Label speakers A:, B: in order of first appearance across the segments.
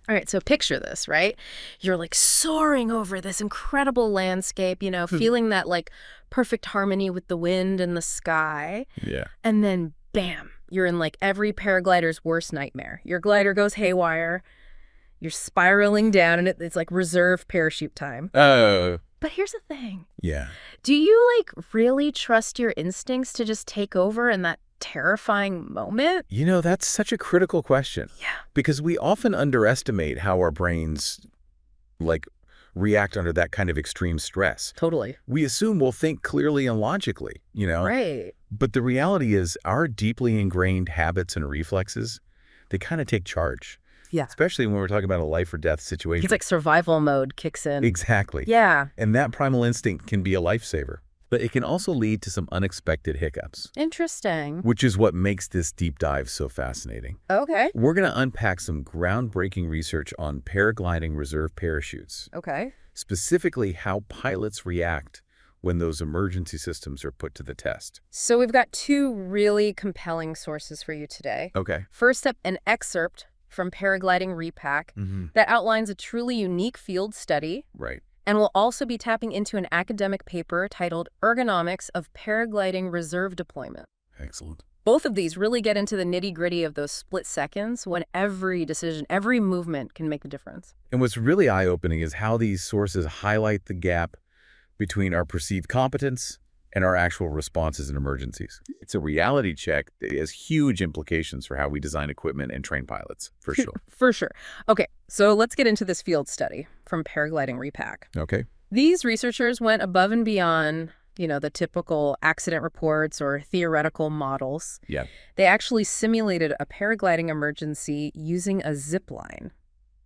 A: All right, so picture this, right? You're like soaring over this incredible landscape, feeling that like perfect harmony with the wind and the sky.
B: Yeah.
A: And then bam, you're in like every paraglider's worst nightmare. Your glider goes haywire, you're spiraling down, and it's like reserve parachute time.
B: Oh.
A: But here's the thing.
B: Yeah.
A: Do you like really trust your instincts to just take over in that terrifying moment?
B: That's such a critical question.
A: Yeah.
B: Because we often underestimate how our brains, like, react under that kind of extreme stress.
A: Totally.
B: We assume we'll think clearly and logically,
A: Right.
B: But the reality is our deeply ingrained habits and reflexes, they kind of take charge.
A: Yeah.
B: Especially when we're talking about a life or death situation.
A: It's like survival mode kicks in.
B: Exactly.
A: Yeah.
B: And that primal instinct can be a lifesaver. But it can also lead to some unexpected hiccups.
A: Interesting.
B: Which is what makes this deep dive so fascinating.
A: Okay.
B: We're going to unpack some groundbreaking research on paragliding reserve parachutes.
A: Okay.
B: Specifically how pilots react when those emergency systems are put to the test.
A: So we've got two really compelling sources for you today.
B: Okay.
A: First up, an excerpt from Paragliding Repack that outlines a truly unique field study.
B: Right.
A: And we'll also be tapping into an academic paper titled Ergonomics of Paragliding Reserve Deployment.
B: Excellent.
A: Both of these really get into the nitty-gritty of those split seconds when every decision, every movement can make a difference.
B: And what's really eye-opening is how these sources highlight the gap between our perceived competence and our actual responses in emergencies. It's a reality check that has huge implications for how we design equipment and train pilots, for sure.
A: For sure. Okay, so let's get into this field study from Paragliding Repack.
B: Okay.
A: These researchers went above and beyond, the typical accident reports or theoretical models.
B: Yeah.
A: They actually simulated a paragliding emergency using a zip line.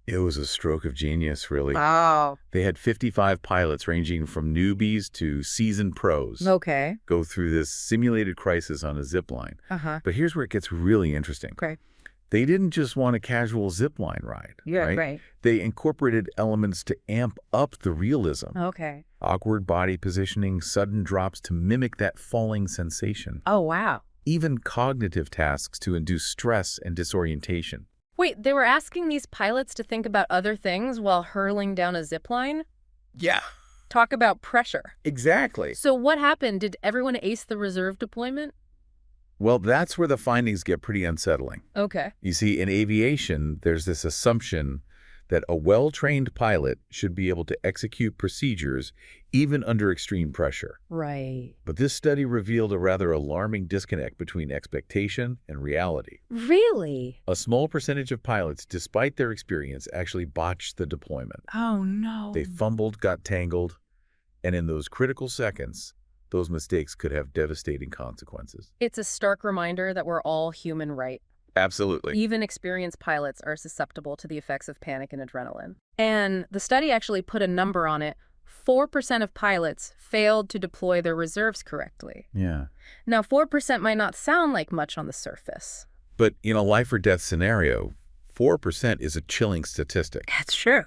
B: It was a stroke of genius, really.
A: Wow.
B: They had 55 pilots ranging from newbies to seasoned pros
A: Okay.
B: go through this simulated crisis on a zip line.
A: Uh-huh.
B: But here's where it gets really interesting.
A: Okay.
B: They didn't just want a casual zip line ride.
A: Yeah,
B: right?
A: right.
B: They incorporated elements to amp up the realism.
A: Okay.
B: Awkward body positioning, sudden drops to mimic that falling sensation.
A: Oh, wow.
B: Even cognitive tasks to induce stress and disorientation.
A: Wait, they were asking these pilots to think about other things while hurling down a zip line?
B: Yeah.
A: Talk about pressure.
B: Exactly.
A: So what happened? Did everyone ace the reserve deployment?
B: Well, that's where the findings get pretty unsettling.
A: Okay.
B: You see, in aviation, there's this assumption that a well-trained pilot should be able to execute procedures even under extreme pressure.
A: Right.
B: But this study revealed a rather alarming disconnect between expectation and reality.
A: Really?
B: A small percentage of pilots, despite their experience, actually botched the deployment.
A: Oh, no.
B: They fumbled, got tangled, and in those critical seconds, those mistakes could have devastating consequences.
A: It's a stark reminder that we're all human, right?
B: Absolutely.
A: Even experienced pilots are susceptible to the effects of panic and adrenaline. And the study actually put a number on it. 4% of pilots failed to deploy their reserves correctly.
B: Yeah.
A: Now, 4% might not sound like much on the surface.
B: But in a life or death scenario, 4% is a chilling statistic.
A: That's true.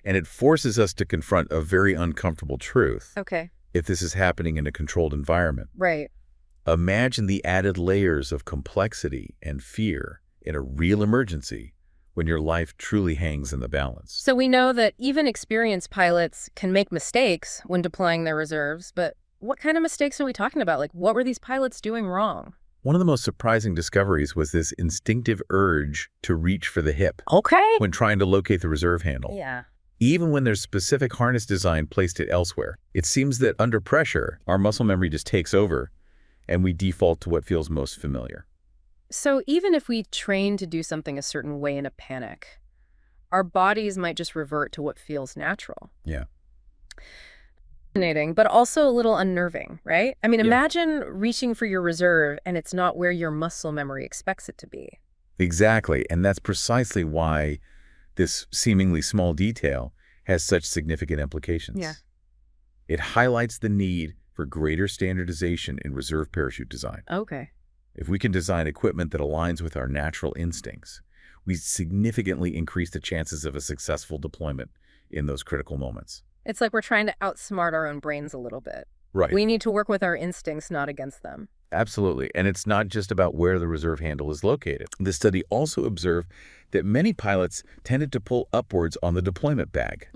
B: And it forces us to confront a very uncomfortable truth.
A: Okay.
B: If this is happening in a controlled environment.
A: Right.
B: Imagine the added layers of complexity and fear in a real emergency when your life truly hangs in the balance.
A: So we know that even experienced pilots can make mistakes when deploying their reserves, but what kind of mistakes are we talking about? Like, what were these pilots doing wrong?
B: One of the most surprising discoveries was this instinctive urge to reach for the hip
A: Okay.
B: when trying to locate the reserve handle.
A: Yeah.
B: Even when there's specific harness design placed it elsewhere, it seems that under pressure, our muscle memory just takes over and we default to what feels most familiar.
A: So even if we train to do something a certain way in a panic, our bodies might just revert to what feels natural.
B: Yeah.
A: Fascinating, but also a little unnerving, right? I mean,
B: Yeah.
A: imagine reaching for your reserve and it's not where your muscle memory expects it to be.
B: Exactly. And that's precisely why this seemingly small detail has such significant implications.
A: Yeah.
B: It highlights the need for greater standardization in reserve parachute design.
A: Okay.
B: If we can design equipment that aligns with our natural instincts, we significantly increase the chances of a successful deployment in those critical moments.
A: It's like we're trying to outsmart our own brains a little bit.
B: Right.
A: We need to work with our instincts, not against them.
B: Absolutely. And it's not just about where the reserve handle is located. The study also observed that many pilots tended to pull upwards on the deployment bag,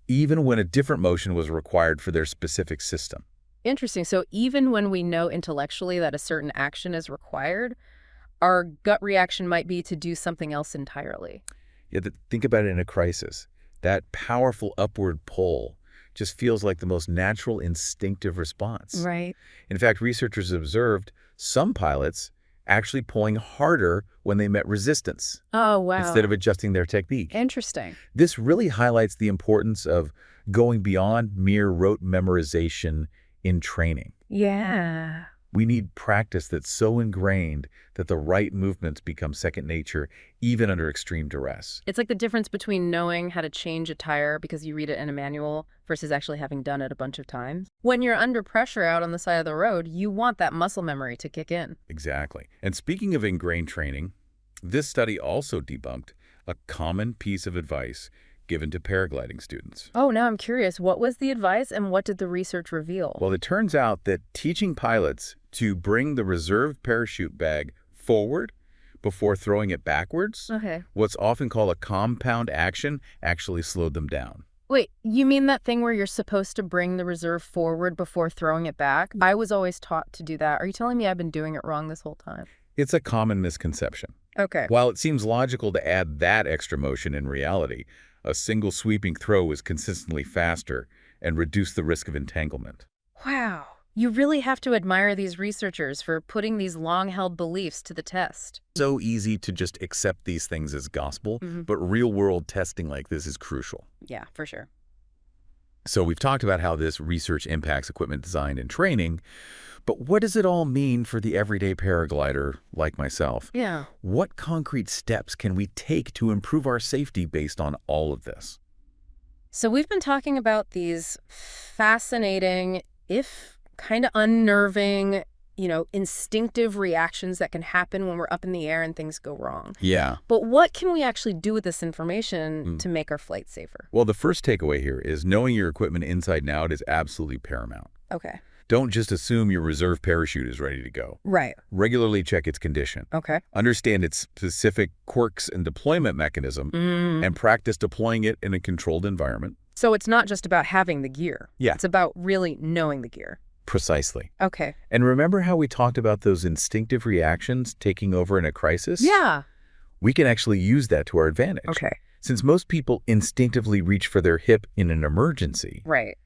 B: even when a different motion was required for their specific system.
A: Interesting. So even when we know intellectually that a certain action is required, our gut reaction might be to do something else entirely.
B: Yeah, think about it in a crisis. That powerful upward pull just feels like the most natural instinctive response.
A: Right.
B: In fact, researchers observed some pilots actually pulling harder when they met resistance
A: Oh, wow.
B: instead of adjusting their technique.
A: Interesting.
B: This really highlights the importance of going beyond mere rote memorization in training.
A: Yeah.
B: We need practice that's so ingrained that the right movements become second nature, even under extreme duress.
A: It's like the difference between knowing how to change a tire because you read it in a manual versus actually having done it a bunch of times. When you're under pressure out on the side of the road, you want that muscle memory to kick in.
B: Exactly. And speaking of ingrained training, this study also debunked a common piece of advice given to paragliding students.
A: Oh, now I'm curious. What was the advice and what did the research reveal?
B: Well, it turns out that teaching pilots to bring the reserved parachute bag forward before throwing it backwards, what's often called a compound action, actually slowed them down.
A: Wait, you mean that thing where you're supposed to bring the reserve forward before throwing it back? I was always taught to do that. Are you telling me I've been doing it wrong this whole time?
B: It's a common misconception.
A: Okay.
B: While it seems logical to add that extra motion in reality, a single sweeping throw is consistently faster and reduce the risk of entanglement.
A: Wow. You really have to admire these researchers for putting these long-held beliefs to the test.
B: So easy to just accept these things as gospel, but real-world testing like this is crucial.
A: Yeah, for sure.
B: So we've talked about how this research impacts equipment design and training, but what does it all mean for the everyday paraglider like myself?
A: Yeah.
B: What concrete steps can we take to improve our safety based on all of this?
A: So we've been talking about these fascinating, if kind of unnerving, instinctive reactions that can happen when we're up in the air and things go wrong.
B: Yeah.
A: But what can we actually do with this information to make our flight safer?
B: Well, the first takeaway here is knowing your equipment inside and out is absolutely paramount.
A: Okay.
B: Don't just assume your reserve parachute is ready to go.
A: Right.
B: Regularly check its condition.
A: Okay.
B: Understand its specific quirks and deployment mechanism, and practice deploying it in a controlled environment.
A: So it's not just about having the gear.
B: Yeah.
A: It's about really knowing the gear.
B: Precisely.
A: Okay.
B: And remember how we talked about those instinctive reactions taking over in a crisis?
A: Yeah.
B: We can actually use that to our advantage.
A: Okay.
B: Since most people instinctively reach for their hip in an emergency,
A: Right.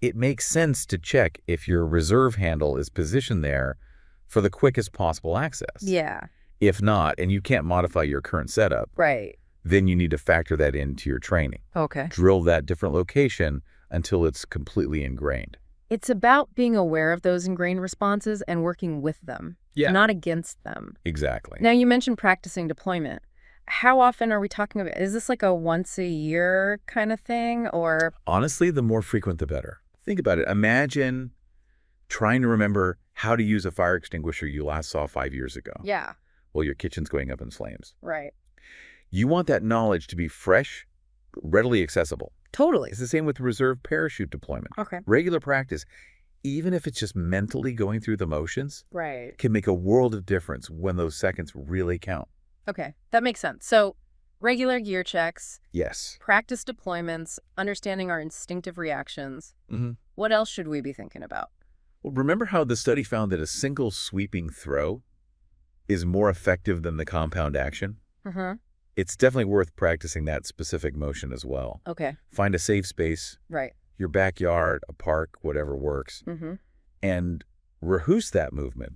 B: it makes sense to check if your reserve handle is positioned there for the quickest possible access.
A: Yeah.
B: If not, and you can't modify your current setup,
A: Right.
B: then you need to factor that into your training.
A: Okay.
B: Drill that different location until it's completely ingrained.
A: It's about being aware of those ingrained responses and working with them, not against them.
B: Exactly.
A: Now, you mentioned practicing deployment. How often are we talking about? Is this like a once a year kind of thing or?
B: Honestly, the more frequent, the better. Think about it. Imagine trying to remember how to use a fire extinguisher you last saw 5 years ago.
A: Yeah.
B: Well, your kitchen's going up in flames.
A: Right.
B: You want that knowledge to be fresh, readily accessible.
A: Totally.
B: It's the same with reserve parachute deployment.
A: Okay.
B: Regular practice, even if it's just mentally going through the motions,
A: Right.
B: can make a world of difference when those seconds really count.
A: Okay. That makes sense. So regular gear checks,
B: Yes.
A: practice deployments, understanding our instinctive reactions. What else should we be thinking about?
B: Well, remember how the study found that a single sweeping throw is more effective than the compound action? It's definitely worth practicing that specific motion as well.
A: Okay.
B: Find a safe space,
A: Right.
B: your backyard, a park, whatever works, and rehearse that movement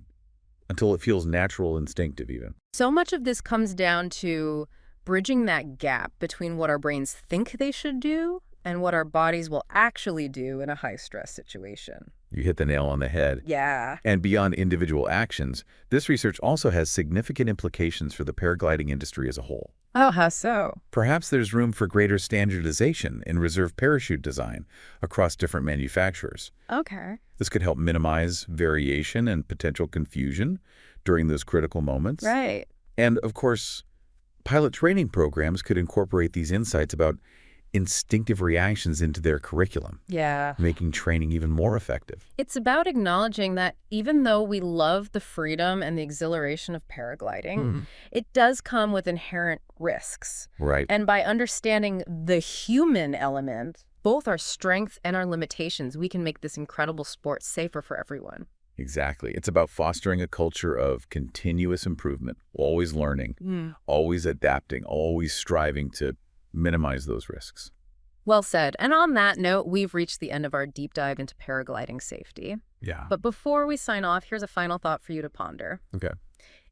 B: until it feels natural, instinctive even.
A: So much of this comes down to bridging that gap between what our brains think they should do and what our bodies will actually do in a high-stress situation.
B: You hit the nail on the head.
A: Yeah.
B: And beyond individual actions, this research also has significant implications for the paragliding industry as a whole.
A: Oh, how so?
B: Perhaps there's room for greater standardization in reserve parachute design across different manufacturers.
A: Okay.
B: This could help minimize variation and potential confusion during those critical moments.
A: Right.
B: And, of course, pilot training programs could incorporate these insights about instinctive reactions into their curriculum,
A: Yeah.
B: making training even more effective.
A: It's about acknowledging that even though we love the freedom and the exhilaration of paragliding, it does come with inherent risks.
B: Right.
A: And by understanding the human element, both our strengths and our limitations, we can make this incredible sport safer for everyone.
B: Exactly. It's about fostering a culture of continuous improvement, always learning, always adapting, always striving to minimize those risks.
A: Well said. And on that note, we've reached the end of our deep dive into paragliding safety.
B: Yeah.
A: But before we sign off, here's a final thought for you to ponder.
B: Okay.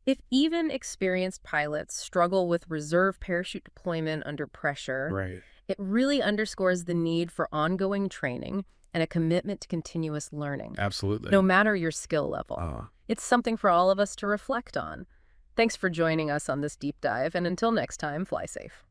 A: If even experienced pilots struggle with reserve parachute deployment under pressure,
B: Right.
A: it really underscores the need for ongoing training and a commitment to continuous learning,
B: Absolutely.
A: no matter your skill level. It's something for all of us to reflect on. Thanks for joining us on this deep dive, and until next time, fly safe.